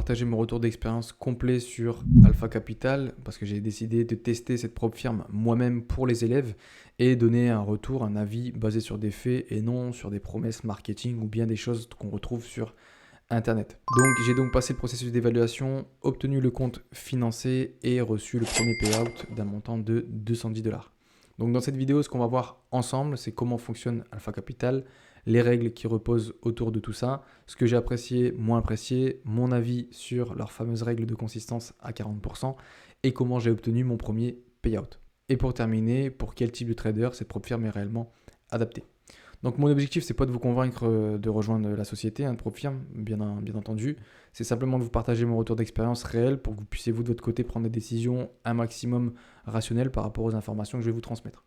partager mon retour d'expérience complet sur Alpha Capital parce que j'ai décidé de tester cette propre firme moi-même pour les élèves et donner un retour, un avis basé sur des faits et non sur des promesses marketing ou bien des choses qu'on retrouve sur Internet. Donc j'ai donc passé le processus d'évaluation, obtenu le compte financé et reçu le premier payout d'un montant de 210 $. Donc dans cette vidéo, ce qu'on va voir ensemble, c'est comment fonctionne Alpha Capital, les règles qui reposent autour de tout ça, ce que j'ai apprécié, moins apprécié, mon avis sur leurs fameuses règles de consistance à 40% et comment j'ai obtenu mon premier payout. Et pour terminer, pour quel type de trader cette propre firme est réellement adaptée. Donc mon objectif, c'est pas de vous convaincre de rejoindre la société, de propre firme, bien entendu. C'est simplement de vous partager mon retour d'expérience réel pour que vous puissiez vous de votre côté prendre des décisions un maximum rationnelles par rapport aux informations que je vais vous transmettre.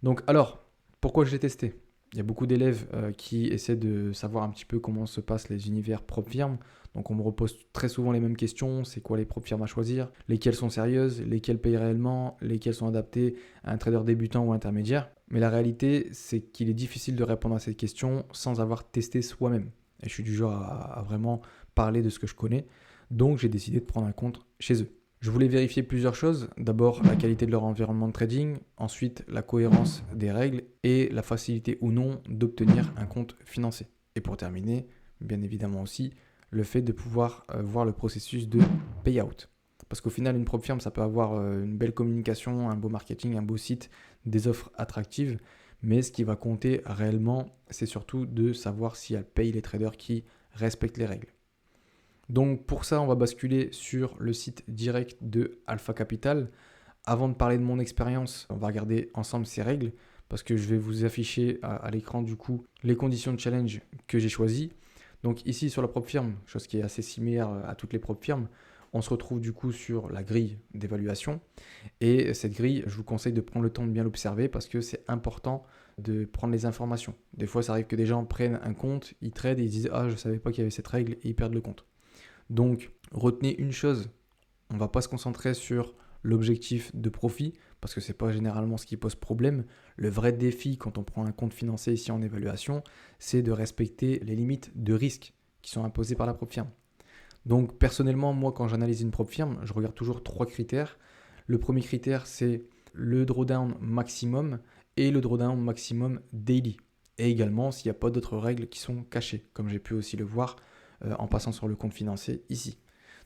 Donc alors, pourquoi je l'ai testé? Il y a beaucoup d'élèves qui essaient de savoir un petit peu comment se passent les univers propres firmes. Donc on me repose très souvent les mêmes questions. C'est quoi les propres firmes à choisir? Lesquelles sont sérieuses? Lesquelles payent réellement? Lesquelles sont adaptées à un trader débutant ou intermédiaire? Mais la réalité, c'est qu'il est difficile de répondre à ces questions sans avoir testé soi-même. Et je suis du genre à vraiment parler de ce que je connais. Donc j'ai décidé de prendre un compte chez eux. Je voulais vérifier plusieurs choses. D'abord, la qualité de leur environnement de trading. Ensuite, la cohérence des règles et la facilité ou non d'obtenir un compte financé. Et pour terminer, bien évidemment aussi, le fait de pouvoir voir le processus de payout. Parce qu'au final, une propre firme, ça peut avoir une belle communication, un beau marketing, un beau site, des offres attractives. Mais ce qui va compter réellement, c'est surtout de savoir si elle paye les traders qui respectent les règles. Donc pour ça, on va basculer sur le site direct de Alpha Capital. Avant de parler de mon expérience, on va regarder ensemble ces règles parce que je vais vous afficher à l'écran du coup les conditions de challenge que j'ai choisies. Donc ici sur la propre firme, chose qui est assez similaire à toutes les propres firmes, on se retrouve du coup sur la grille d'évaluation. Et cette grille, je vous conseille de prendre le temps de bien l'observer parce que c'est important de prendre les informations. Des fois, ça arrive que des gens prennent un compte, ils tradent et ils disent « Ah, je ne savais pas qu'il y avait cette règle » et ils perdent le compte. Donc, retenez une chose, on ne va pas se concentrer sur l'objectif de profit, parce que ce n'est pas généralement ce qui pose problème. Le vrai défi quand on prend un compte financier ici en évaluation, c'est de respecter les limites de risque qui sont imposées par la propre firme. Donc, personnellement, moi, quand j'analyse une propre firme, je regarde toujours 3 critères. Le premier critère, c'est le drawdown maximum et le drawdown maximum daily. Et également, s'il n'y a pas d'autres règles qui sont cachées, comme j'ai pu aussi le voir en passant sur le compte financier ici.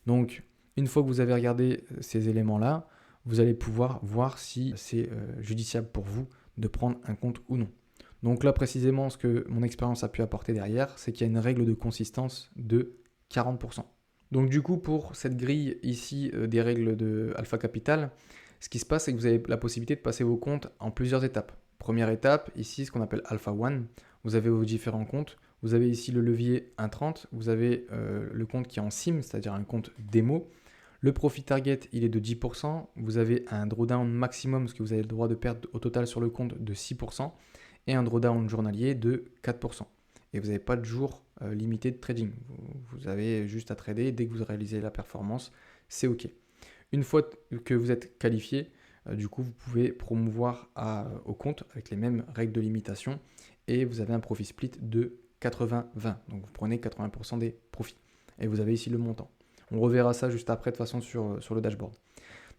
Donc, une fois que vous avez regardé ces éléments-là, vous allez pouvoir voir si c'est judiciable pour vous de prendre un compte ou non. Donc là, précisément, ce que mon expérience a pu apporter derrière, c'est qu'il y a une règle de consistance de 40%. Donc du coup, pour cette grille ici des règles de Alpha Capital, ce qui se passe, c'est que vous avez la possibilité de passer vos comptes en plusieurs étapes. Première étape, ici, ce qu'on appelle Alpha One, vous avez vos différents comptes. Vous avez ici le levier 1,30, vous avez le compte qui est en SIM, c'est-à-dire un compte démo. Le profit target, il est de 10%. Vous avez un drawdown maximum, ce que vous avez le droit de perdre au total sur le compte de 6%, et un drawdown journalier de 4%. Et vous n'avez pas de jour limité de trading. Vous avez juste à trader. Dès que vous réalisez la performance, c'est OK. Une fois que vous êtes qualifié, du coup, vous pouvez promouvoir au compte avec les mêmes règles de limitation et vous avez un profit split de 80-20. Donc, vous prenez 80% des profits. Et vous avez ici le montant. On reverra ça juste après, de toute façon, sur le dashboard.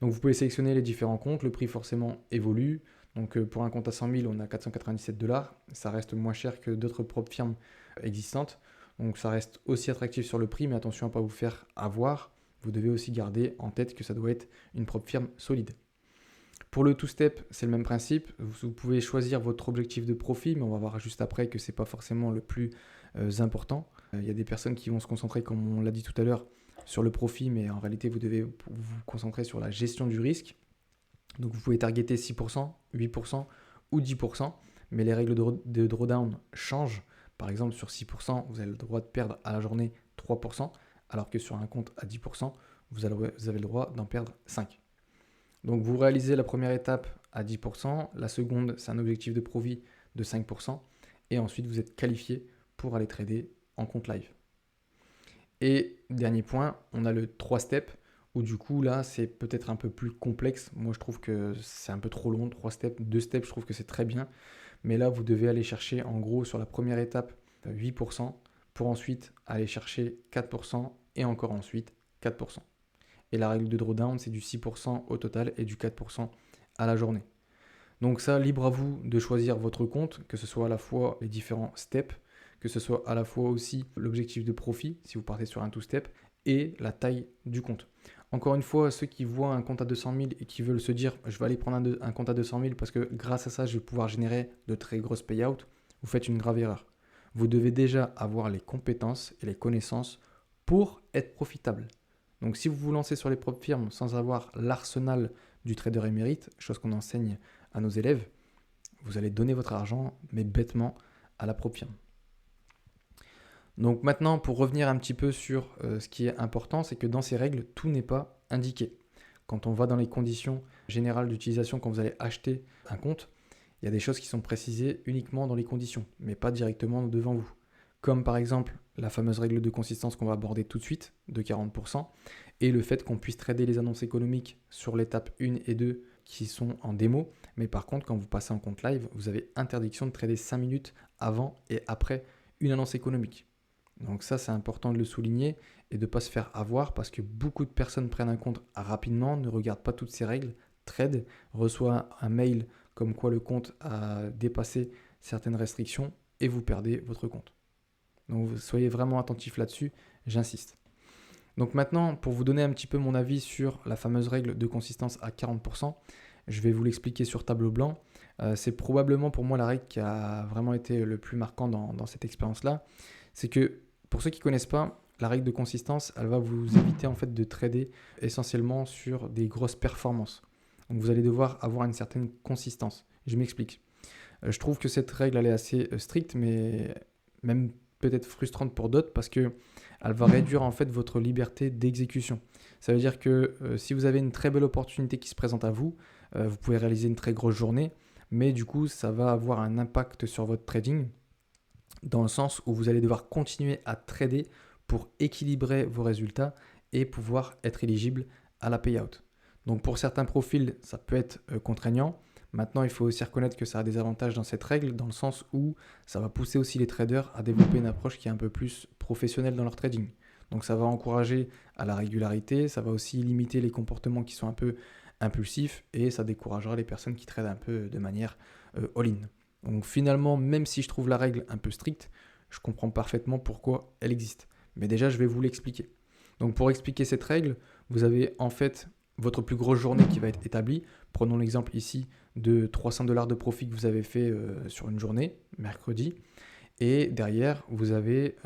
Donc, vous pouvez sélectionner les différents comptes. Le prix, forcément, évolue. Donc, pour un compte à 100 000, on a 497 $. Ça reste moins cher que d'autres propres firmes existantes. Donc, ça reste aussi attractif sur le prix, mais attention à ne pas vous faire avoir. Vous devez aussi garder en tête que ça doit être une propre firme solide. Pour le two-step, c'est le même principe. Vous pouvez choisir votre objectif de profit, mais on va voir juste après que ce n'est pas forcément le plus important. Il y a des personnes qui vont se concentrer, comme on l'a dit tout à l'heure, sur le profit, mais en réalité, vous devez vous concentrer sur la gestion du risque. Donc, vous pouvez targeter 6%, 8% ou 10%, mais les règles de drawdown changent. Par exemple, sur 6%, vous avez le droit de perdre à la journée 3%, alors que sur un compte à 10%, vous avez le droit d'en perdre 5%. Donc, vous réalisez la première étape à 10%, la seconde, c'est un objectif de profit de 5%, et ensuite, vous êtes qualifié pour aller trader en compte live. Et dernier point, on a le 3 steps, où du coup, là, c'est peut-être un peu plus complexe. Moi, je trouve que c'est un peu trop long, 3 steps. 2 steps, je trouve que c'est très bien. Mais là, vous devez aller chercher, en gros, sur la première étape, 8%, pour ensuite aller chercher 4% et encore ensuite 4%. Et la règle de drawdown, c'est du 6% au total et du 4% à la journée. Donc ça, libre à vous de choisir votre compte, que ce soit à la fois les différents steps, que ce soit à la fois aussi l'objectif de profit, si vous partez sur un two-step, et la taille du compte. Encore une fois, ceux qui voient un compte à 200 000 et qui veulent se dire « je vais aller prendre un compte à 200 000 parce que grâce à ça, je vais pouvoir générer de très grosses payouts », vous faites une grave erreur. Vous devez déjà avoir les compétences et les connaissances pour être profitable. Donc si vous vous lancez sur les propres firmes sans avoir l'arsenal du trader émérite, chose qu'on enseigne à nos élèves, vous allez donner votre argent, mais bêtement, à la propre firme. Donc maintenant, pour revenir un petit peu sur ce qui est important, c'est que dans ces règles, tout n'est pas indiqué. Quand on va dans les conditions générales d'utilisation, quand vous allez acheter un compte, il y a des choses qui sont précisées uniquement dans les conditions, mais pas directement devant vous. Comme par exemple la fameuse règle de consistance qu'on va aborder tout de suite, de 40%, et le fait qu'on puisse trader les annonces économiques sur l'étape 1 et 2 qui sont en démo, mais par contre, quand vous passez en compte live, vous avez interdiction de trader 5 minutes avant et après une annonce économique. Donc ça, c'est important de le souligner et de ne pas se faire avoir parce que beaucoup de personnes prennent un compte rapidement, ne regardent pas toutes ces règles, trade, reçoit un mail comme quoi le compte a dépassé certaines restrictions et vous perdez votre compte. Donc soyez vraiment attentifs là-dessus, j'insiste. Donc maintenant, pour vous donner un petit peu mon avis sur la fameuse règle de consistance à 40%, je vais vous l'expliquer sur tableau blanc. C'est probablement pour moi la règle qui a vraiment été le plus marquant dans cette expérience-là. C'est que pour ceux qui ne connaissent pas, la règle de consistance, elle va vous éviter en fait de trader essentiellement sur des grosses performances. Donc vous allez devoir avoir une certaine consistance. Je m'explique. Je trouve que cette règle elle est assez stricte, mais même peut-être frustrante pour d'autres parce que elle va réduire en fait votre liberté d'exécution. Ça veut dire que si vous avez une très belle opportunité qui se présente à vous, vous pouvez réaliser une très grosse journée, mais du coup ça va avoir un impact sur votre trading dans le sens où vous allez devoir continuer à trader pour équilibrer vos résultats et pouvoir être éligible à la payout. Donc pour certains profils, ça peut être contraignant. Maintenant, il faut aussi reconnaître que ça a des avantages dans cette règle, dans le sens où ça va pousser aussi les traders à développer une approche qui est un peu plus professionnelle dans leur trading. Donc ça va encourager à la régularité, ça va aussi limiter les comportements qui sont un peu impulsifs et ça découragera les personnes qui tradent un peu de manière all-in. Donc finalement, même si je trouve la règle un peu stricte, je comprends parfaitement pourquoi elle existe. Mais déjà, je vais vous l'expliquer. Donc pour expliquer cette règle, vous avez en fait votre plus grosse journée qui va être établie. Prenons l'exemple ici de 300 $ de profit que vous avez fait sur une journée, mercredi. Et derrière, vous avez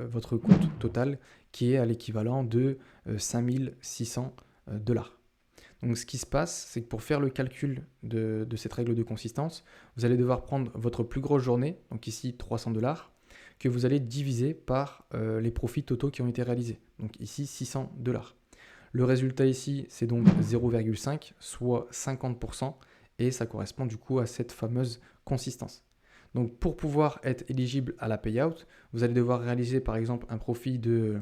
votre compte total qui est à l'équivalent de 5600 $. Donc ce qui se passe, c'est que pour faire le calcul de cette règle de consistance, vous allez devoir prendre votre plus grosse journée, donc ici 300 $, que vous allez diviser par les profits totaux qui ont été réalisés. Donc ici 600 $. Le résultat ici, c'est donc 0,5, soit 50%, et ça correspond du coup à cette fameuse consistance. Donc pour pouvoir être éligible à la payout, vous allez devoir réaliser par exemple un profit de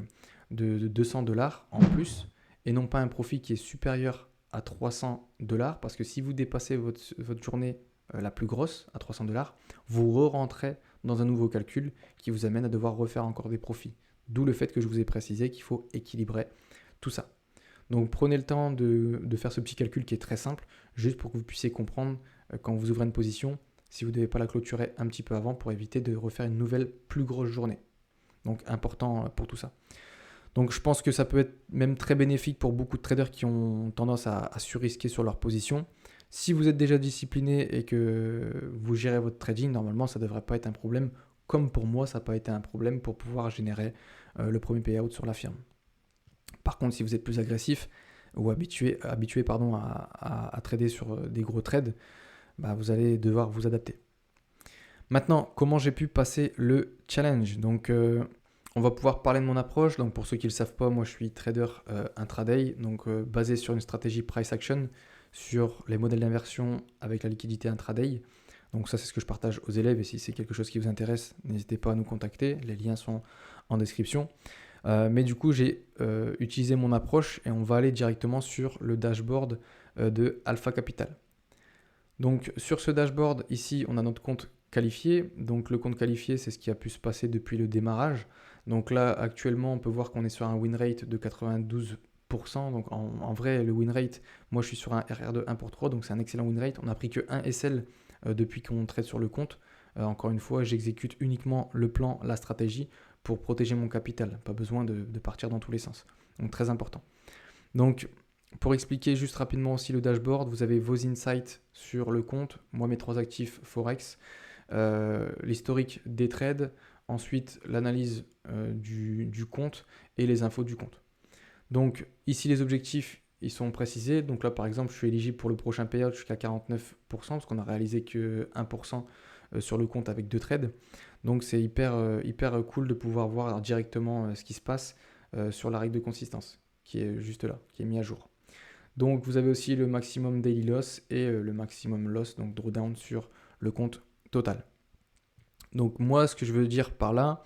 200 $ en plus, et non pas un profit qui est supérieur à 300 $, parce que si vous dépassez votre journée la plus grosse à 300 $, vous re-rentrez dans un nouveau calcul qui vous amène à devoir refaire encore des profits. D'où le fait que je vous ai précisé qu'il faut équilibrer tout ça. Donc prenez le temps de faire ce petit calcul qui est très simple, juste pour que vous puissiez comprendre quand vous ouvrez une position, si vous ne devez pas la clôturer un petit peu avant pour éviter de refaire une nouvelle plus grosse journée. Donc important pour tout ça. Donc je pense que ça peut être même très bénéfique pour beaucoup de traders qui ont tendance à surrisquer sur leur position. Si vous êtes déjà discipliné et que vous gérez votre trading, normalement ça ne devrait pas être un problème. Comme pour moi, ça n'a pas été un problème pour pouvoir générer le premier payout sur la firme. Par contre, si vous êtes plus agressif ou habitué à trader sur des gros trades, vous allez devoir vous adapter. Maintenant, comment j'ai pu passer le challenge ? Donc, on va pouvoir parler de mon approche. Donc, pour ceux qui ne le savent pas, moi je suis trader intraday, donc basé sur une stratégie price action, sur les modèles d'inversion avec la liquidité intraday. Donc ça, c'est ce que je partage aux élèves et si c'est quelque chose qui vous intéresse, n'hésitez pas à nous contacter. Les liens sont en description. Mais du coup, j'ai utilisé mon approche et on va aller directement sur le dashboard de Alpha Capital. Donc sur ce dashboard, ici, on a notre compte qualifié. Donc le compte qualifié, c'est ce qui a pu se passer depuis le démarrage. Donc là, actuellement, on peut voir qu'on est sur un win rate de 92%. Donc en vrai, le win rate, moi je suis sur un RR de 1 pour 3, donc c'est un excellent win rate. On n'a pris que 1 SL depuis qu'on trade sur le compte. Encore une fois, j'exécute uniquement le plan, la stratégie pour protéger mon capital. Pas besoin de partir dans tous les sens. Donc très important. Donc pour expliquer juste rapidement aussi le dashboard, vous avez vos insights sur le compte, moi mes 3 actifs Forex, l'historique des trades, ensuite l'analyse du compte et les infos du compte. Donc ici les objectifs ils sont précisés. Donc là par exemple je suis éligible pour le prochain payout jusqu'à 49% parce qu'on a réalisé que 1% sur le compte avec 2 trades. Donc c'est hyper cool de pouvoir voir directement ce qui se passe sur la règle de consistance qui est juste là, qui est mis à jour. Donc vous avez aussi le maximum daily loss et le maximum loss, donc drawdown sur le compte total. Donc moi ce que je veux dire par là,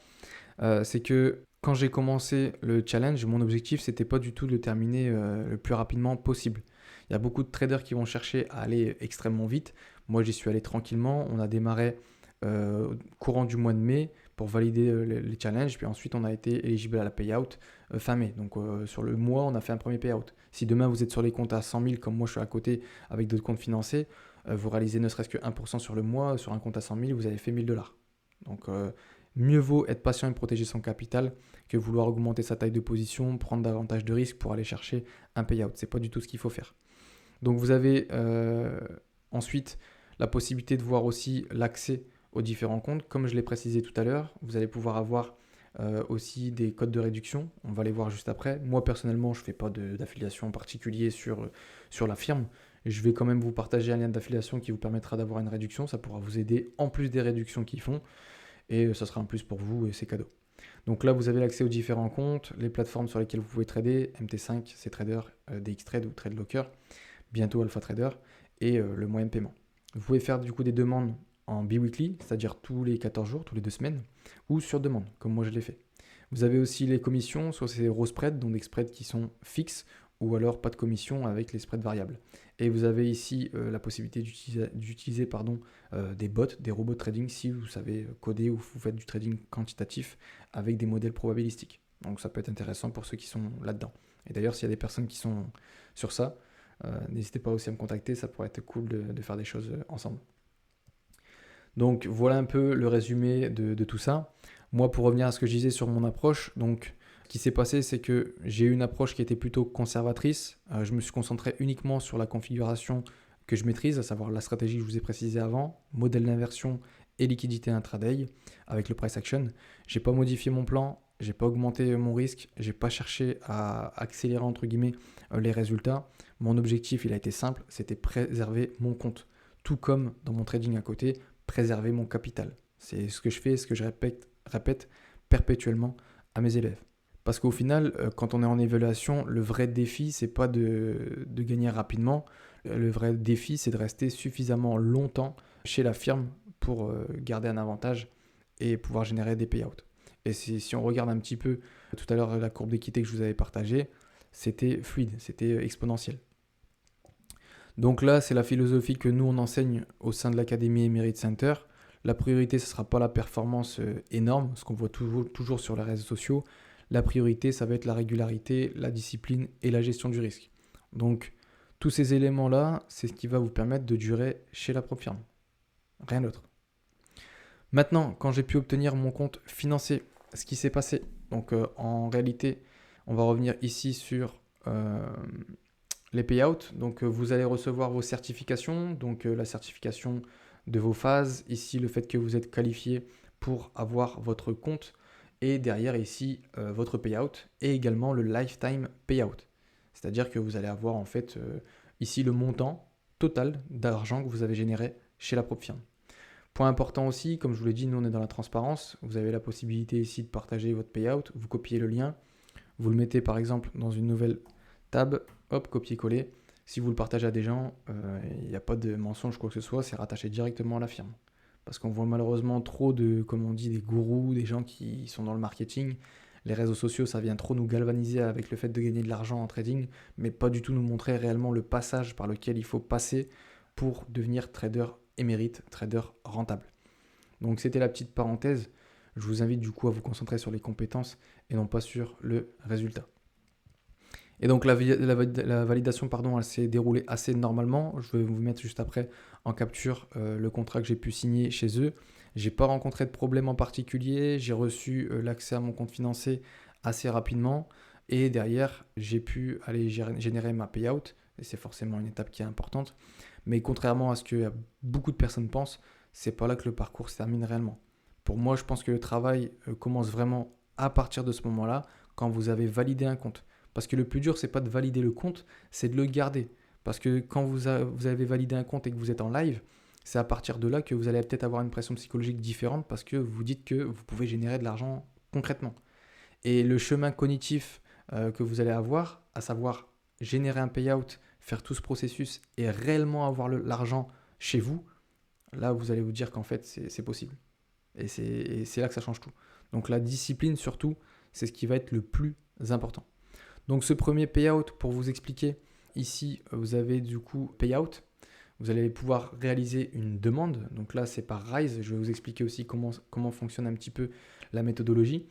c'est que quand j'ai commencé le challenge, mon objectif c'était pas du tout de le terminer le plus rapidement possible. Il y a beaucoup de traders qui vont chercher à aller extrêmement vite. Moi j'y suis allé tranquillement, on a démarré courant du mois de mai pour valider les challenges, puis ensuite on a été éligible à la payout fin mai. Donc sur le mois, on a fait un premier payout. Si demain vous êtes sur les comptes à 100 000, comme moi je suis à côté avec d'autres comptes financés, vous réalisez ne serait-ce que 1% sur le mois, sur un compte à 100 000, vous avez fait 1000 $. Donc mieux vaut être patient et protéger son capital que vouloir augmenter sa taille de position, prendre davantage de risques pour aller chercher un payout. C'est pas du tout ce qu'il faut faire. Donc vous avez ensuite la possibilité de voir aussi l'accès aux différents comptes. Comme je l'ai précisé tout à l'heure, vous allez pouvoir avoir aussi des codes de réduction. On va les voir juste après. Moi, personnellement, je ne fais pas d'affiliation en particulier sur la firme. Je vais quand même vous partager un lien d'affiliation qui vous permettra d'avoir une réduction. Ça pourra vous aider en plus des réductions qu'ils font. Et ça sera un plus pour vous et c'est cadeau. Donc là, vous avez l'accès aux différents comptes, les plateformes sur lesquelles vous pouvez trader, MT5, CTrader, DXTrade ou TradeLocker, bientôt AlphaTrader et le moyen de paiement. Vous pouvez faire du coup des demandes en bi-weekly, c'est-à-dire tous les 14 jours, tous les 2 semaines, ou sur demande, comme moi je l'ai fait. Vous avez aussi les commissions, soit c'est raw spreads, donc des spreads qui sont fixes, ou alors pas de commission avec les spreads variables. Et vous avez ici la possibilité d'utiliser des bots, des robots de trading si vous savez coder ou vous faites du trading quantitatif avec des modèles probabilistiques. Donc ça peut être intéressant pour ceux qui sont là-dedans. Et d'ailleurs, s'il y a des personnes qui sont sur ça, n'hésitez pas aussi à me contacter, ça pourrait être cool de faire des choses ensemble. Donc voilà un peu le résumé de tout ça. Moi, pour revenir à ce que je disais sur mon approche, donc ce qui s'est passé, c'est que j'ai eu une approche qui était plutôt conservatrice. Je me suis concentré uniquement sur la configuration que je maîtrise, à savoir la stratégie que je vous ai précisée avant, modèle d'inversion et liquidité intraday avec le price action. Je n'ai pas modifié mon plan, je n'ai pas augmenté mon risque, je n'ai pas cherché à accélérer entre guillemets les résultats. Mon objectif, il a été simple, c'était préserver mon compte. Tout comme dans mon trading à côté, préserver mon capital. C'est ce que je fais, ce que je répète perpétuellement à mes élèves. Parce qu'au final, quand on est en évaluation, le vrai défi, c'est pas de gagner rapidement. Le vrai défi, c'est de rester suffisamment longtemps chez la firme pour garder un avantage et pouvoir générer des payouts. Et si on regarde un petit peu tout à l'heure la courbe d'équité que je vous avais partagée, c'était fluide, c'était exponentiel. Donc là, c'est la philosophie que nous, on enseigne au sein de l'Académie Emerit Center. La priorité, ce ne sera pas la performance énorme, ce qu'on voit toujours sur les réseaux sociaux. La priorité, ça va être la régularité, la discipline et la gestion du risque. Donc, tous ces éléments-là, c'est ce qui va vous permettre de durer chez la propre firme. Rien d'autre. Maintenant, quand j'ai pu obtenir mon compte financier, ce qui s'est passé, donc en réalité, on va revenir ici sur les payouts. Donc vous allez recevoir vos certifications, donc la certification de vos phases, ici le fait que vous êtes qualifié pour avoir votre compte et derrière ici votre payout et également le lifetime payout. C'est-à-dire que vous allez avoir en fait ici le montant total d'argent que vous avez généré chez la propre firme. Point important aussi, comme je vous l'ai dit, nous on est dans la transparence. Vous avez la possibilité ici de partager votre payout. Vous copiez le lien. Vous le mettez par exemple dans une nouvelle tab. Hop, copier-coller. Si vous le partagez à des gens, il n'y a pas de mensonge quoi que ce soit. C'est rattaché directement à la firme. Parce qu'on voit malheureusement trop de, comme on dit, des gourous, des gens qui sont dans le marketing. Les réseaux sociaux, ça vient trop nous galvaniser avec le fait de gagner de l'argent en trading, mais pas du tout nous montrer réellement le passage par lequel il faut passer pour devenir trader émérite, trader rentable. Donc c'était la petite parenthèse. Je vous invite du coup à vous concentrer sur les compétences et non pas sur le résultat. Et donc la validation, pardon, elle s'est déroulée assez normalement. Je vais vous mettre juste après en capture le contrat que j'ai pu signer chez eux. J'ai pas rencontré de problème en particulier. J'ai reçu l'accès à mon compte financier assez rapidement. Et derrière, j'ai pu aller générer ma payout. Et c'est forcément une étape qui est importante. Mais contrairement à ce que beaucoup de personnes pensent, c'est pas là que le parcours se termine réellement. Pour moi, je pense que le travail commence vraiment à partir de ce moment-là, quand vous avez validé un compte. Parce que le plus dur, c'est pas de valider le compte, c'est de le garder. Parce que quand vous avez validé un compte et que vous êtes en live, c'est à partir de là que vous allez peut-être avoir une pression psychologique différente parce que vous dites que vous pouvez générer de l'argent concrètement. Et le chemin cognitif que vous allez avoir, à savoir générer un payout, faire tout ce processus et réellement avoir l'argent chez vous, là vous allez vous dire qu'en fait c'est possible. Et c'est là que ça change tout. Donc la discipline surtout, c'est ce qui va être le plus important. Donc ce premier payout, pour vous expliquer, ici vous avez du coup payout. Vous allez pouvoir réaliser une demande. Donc là c'est par Rise. Je vais vous expliquer aussi comment fonctionne un petit peu la méthodologie.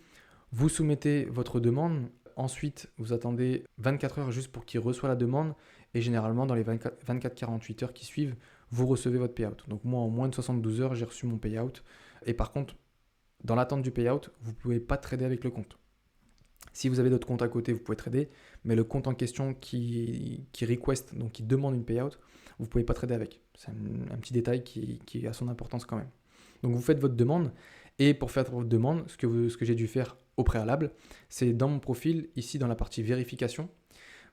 Vous soumettez votre demande. Ensuite, vous attendez 24 heures juste pour qu'il reçoive la demande. Et généralement, dans les 24-48 heures qui suivent, vous recevez votre payout. Donc moi, en moins de 72 heures, j'ai reçu mon payout. Et par contre, dans l'attente du payout, vous ne pouvez pas trader avec le compte. Si vous avez d'autres comptes à côté, vous pouvez trader. Mais le compte en question qui request, donc qui demande une payout, vous ne pouvez pas trader avec. C'est un petit détail qui a son importance quand même. Donc vous faites votre demande. Et pour faire votre demande, ce que j'ai dû faire au préalable, c'est dans mon profil, ici dans la partie vérification,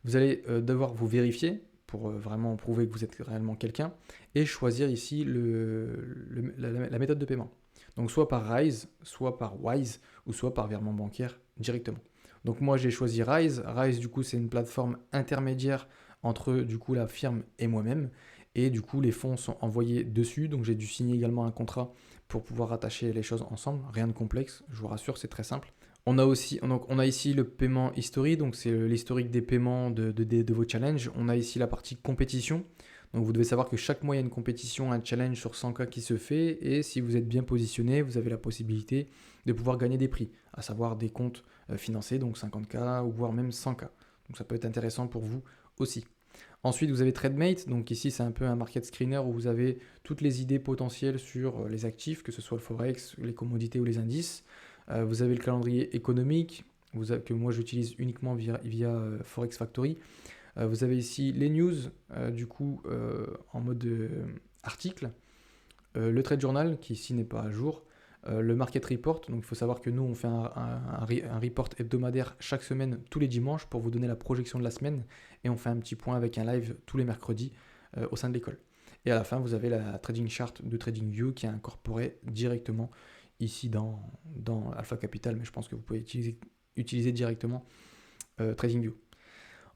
vous allez devoir vous vérifier pour vraiment prouver que vous êtes réellement quelqu'un et choisir ici la méthode de paiement. Donc soit par Rise, soit par Wise ou soit par virement bancaire directement. Donc moi j'ai choisi Rise. Rise du coup c'est une plateforme intermédiaire entre du coup la firme et moi-même. Et du coup les fonds sont envoyés dessus. Donc j'ai dû signer également un contrat pour pouvoir rattacher les choses ensemble. Rien de complexe, je vous rassure, c'est très simple. On a ici le paiement history, donc c'est l'historique des paiements de vos challenges. On a ici la partie compétition. Donc vous devez savoir que chaque mois il y a une compétition, un challenge sur 100 cas qui se fait. Et si vous êtes bien positionné, vous avez la possibilité de pouvoir gagner des prix, à savoir des comptes financés, donc 50K ou voire même 100K. Donc ça peut être intéressant pour vous aussi. Ensuite, vous avez TradeMate. Donc ici, c'est un peu un market screener où vous avez toutes les idées potentielles sur les actifs, que ce soit le forex, les commodités ou les indices. Vous avez le calendrier économique que moi j'utilise uniquement via Forex Factory. Vous avez ici les news, du coup, en mode article. Le Trade Journal, qui ici n'est pas à jour. Le Market Report, donc il faut savoir que nous on fait un report hebdomadaire chaque semaine, tous les dimanches, pour vous donner la projection de la semaine, et on fait un petit point avec un live tous les mercredis au sein de l'école. Et à la fin, vous avez la trading chart de TradingView qui est incorporée directement ici dans Alpha Capital, mais je pense que vous pouvez utiliser directement TradingView.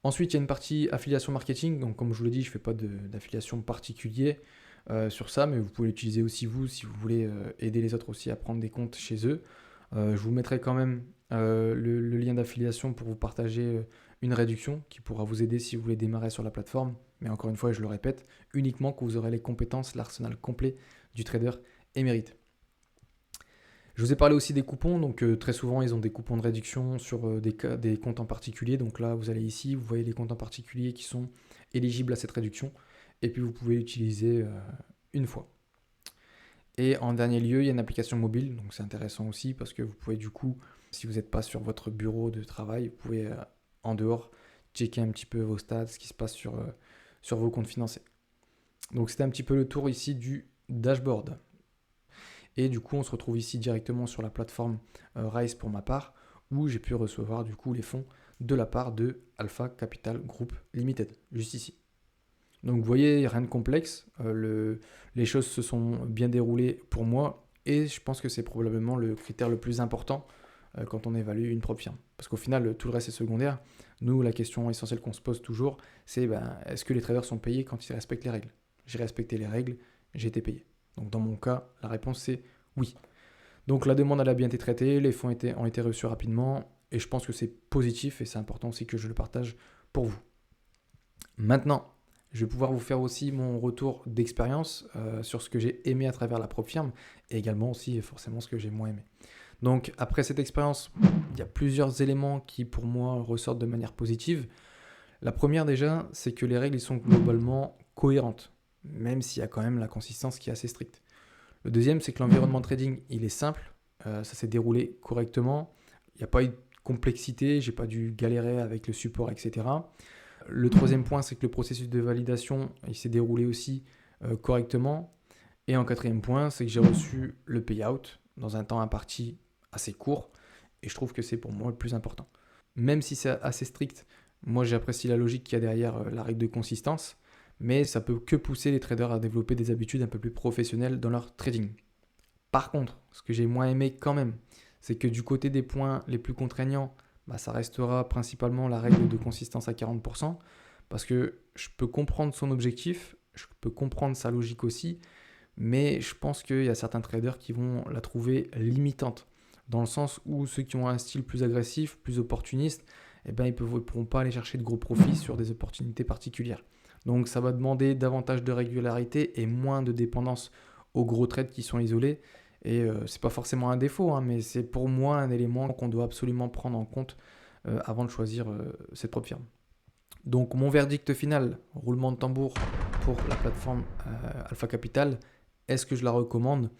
Ensuite, il y a une partie affiliation marketing, donc comme je vous l'ai dit, je ne fais pas d'affiliation particulier sur ça, mais vous pouvez l'utiliser aussi vous si vous voulez aider les autres aussi à prendre des comptes chez eux. Je vous mettrai quand même le lien d'affiliation pour vous partager une réduction qui pourra vous aider si vous voulez démarrer sur la plateforme. Mais encore une fois, je le répète, uniquement que vous aurez les compétences, l'arsenal complet du trader émérite. Je vous ai parlé aussi des coupons, donc très souvent ils ont des coupons de réduction sur des comptes en particulier. Donc là, vous allez ici, vous voyez les comptes en particulier qui sont éligibles à cette réduction. Et puis vous pouvez l'utiliser une fois. Et en dernier lieu, il y a une application mobile, donc c'est intéressant aussi parce que vous pouvez du coup, si vous n'êtes pas sur votre bureau de travail, vous pouvez en dehors checker un petit peu vos stats, ce qui se passe sur vos comptes financiers. Donc c'était un petit peu le tour ici du dashboard. Et du coup, on se retrouve ici directement sur la plateforme Rise pour ma part, où j'ai pu recevoir du coup les fonds de la part de Alpha Capital Group Limited, juste ici. Donc vous voyez, rien de complexe, les choses se sont bien déroulées pour moi et je pense que c'est probablement le critère le plus important quand on évalue une propre firme. Parce qu'au final, tout le reste est secondaire. Nous, la question essentielle qu'on se pose toujours, c'est est-ce que les traders sont payés quand ils respectent les règles? J'ai respecté les règles, j'ai été payé. Donc dans mon cas, la réponse c'est oui. Donc la demande elle a bien été traitée, les fonds ont été reçus rapidement et je pense que c'est positif et c'est important aussi que je le partage pour vous. Maintenant, je vais pouvoir vous faire aussi mon retour d'expérience sur ce que j'ai aimé à travers la propre firme et également aussi forcément ce que j'ai moins aimé. Donc après cette expérience, il y a plusieurs éléments qui pour moi ressortent de manière positive. La première déjà, c'est que les règles ils sont globalement cohérentes, même s'il y a quand même la consistance qui est assez stricte. Le deuxième, c'est que l'environnement trading, il est simple, ça s'est déroulé correctement, il n'y a pas eu de complexité, j'ai pas dû galérer avec le support, etc. Le troisième point, c'est que le processus de validation, il s'est déroulé aussi correctement. Et en quatrième point, c'est que j'ai reçu le payout dans un temps imparti assez court, et je trouve que c'est pour moi le plus important. Même si c'est assez strict, moi j'apprécie la logique qu'il y a derrière la règle de consistance, mais ça peut que pousser les traders à développer des habitudes un peu plus professionnelles dans leur trading. Par contre, ce que j'ai moins aimé quand même, c'est que du côté des points les plus contraignants, ça restera principalement la règle de consistance à 40%, parce que je peux comprendre son objectif, je peux comprendre sa logique aussi, mais je pense qu'il y a certains traders qui vont la trouver limitante, dans le sens où ceux qui ont un style plus agressif, plus opportuniste, ils ne pourront pas aller chercher de gros profits sur des opportunités particulières. Donc ça va demander davantage de régularité et moins de dépendance aux gros trades qui sont isolés. Et c'est pas forcément un défaut, mais c'est pour moi un élément qu'on doit absolument prendre en compte avant de choisir cette propre firme. Donc mon verdict final, roulement de tambour pour la plateforme Alpha Capital, est-ce que je la recommande?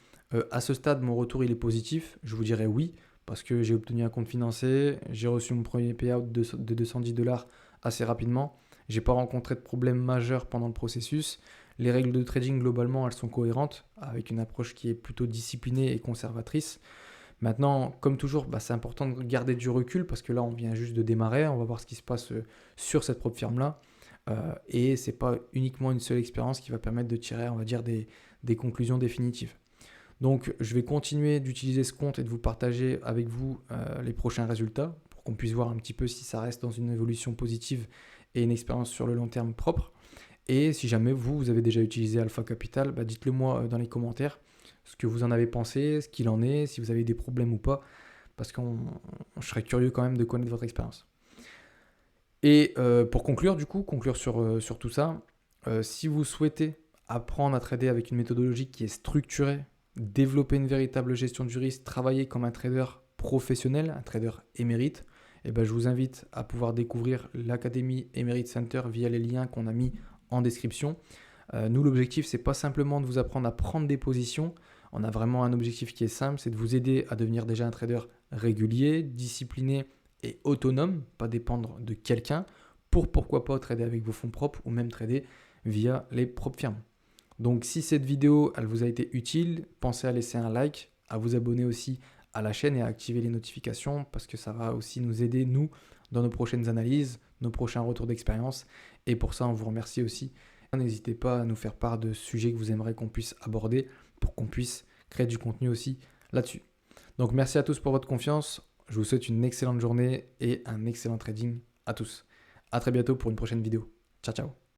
À ce stade, mon retour il est positif, je vous dirais oui, parce que j'ai obtenu un compte financé, j'ai reçu mon premier payout de $210 assez rapidement, j'ai pas rencontré de problème majeur pendant le processus. Les règles de trading globalement elles sont cohérentes, avec une approche qui est plutôt disciplinée et conservatrice. Maintenant, comme toujours, c'est important de garder du recul parce que là, on vient juste de démarrer. On va voir ce qui se passe sur cette propre firme-là. Et ce n'est pas uniquement une seule expérience qui va permettre de tirer, on va dire, des conclusions définitives. Donc, je vais continuer d'utiliser ce compte et de vous partager avec vous les prochains résultats pour qu'on puisse voir un petit peu si ça reste dans une évolution positive et une expérience sur le long terme propre. Et si jamais vous avez déjà utilisé Alpha Capital, dites-le moi dans les commentaires ce que vous en avez pensé, ce qu'il en est, si vous avez des problèmes ou pas, parce que je serais curieux quand même de connaître votre expérience. Et pour conclure sur tout ça, si vous souhaitez apprendre à trader avec une méthodologie qui est structurée, développer une véritable gestion du risque, travailler comme un trader professionnel, un trader émérite, je vous invite à pouvoir découvrir l'Académie Emerit Center via les liens qu'on a mis en description. Nous, l'objectif, c'est pas simplement de vous apprendre à prendre des positions. On a vraiment un objectif qui est simple, c'est de vous aider à devenir déjà un trader régulier, discipliné et autonome, pas dépendre de quelqu'un, pour pourquoi pas trader avec vos fonds propres ou même trader via les propres firmes. Donc si cette vidéo elle vous a été utile, pensez à laisser un like, à vous abonner aussi à la chaîne et à activer les notifications parce que ça va aussi nous aider, nous, dans nos prochaines analyses, nos prochains retours d'expérience. Et pour ça, on vous remercie aussi. N'hésitez pas à nous faire part de sujets que vous aimeriez qu'on puisse aborder pour qu'on puisse créer du contenu aussi là-dessus. Donc merci à tous pour votre confiance. Je vous souhaite une excellente journée et un excellent trading à tous. À très bientôt pour une prochaine vidéo. Ciao, ciao.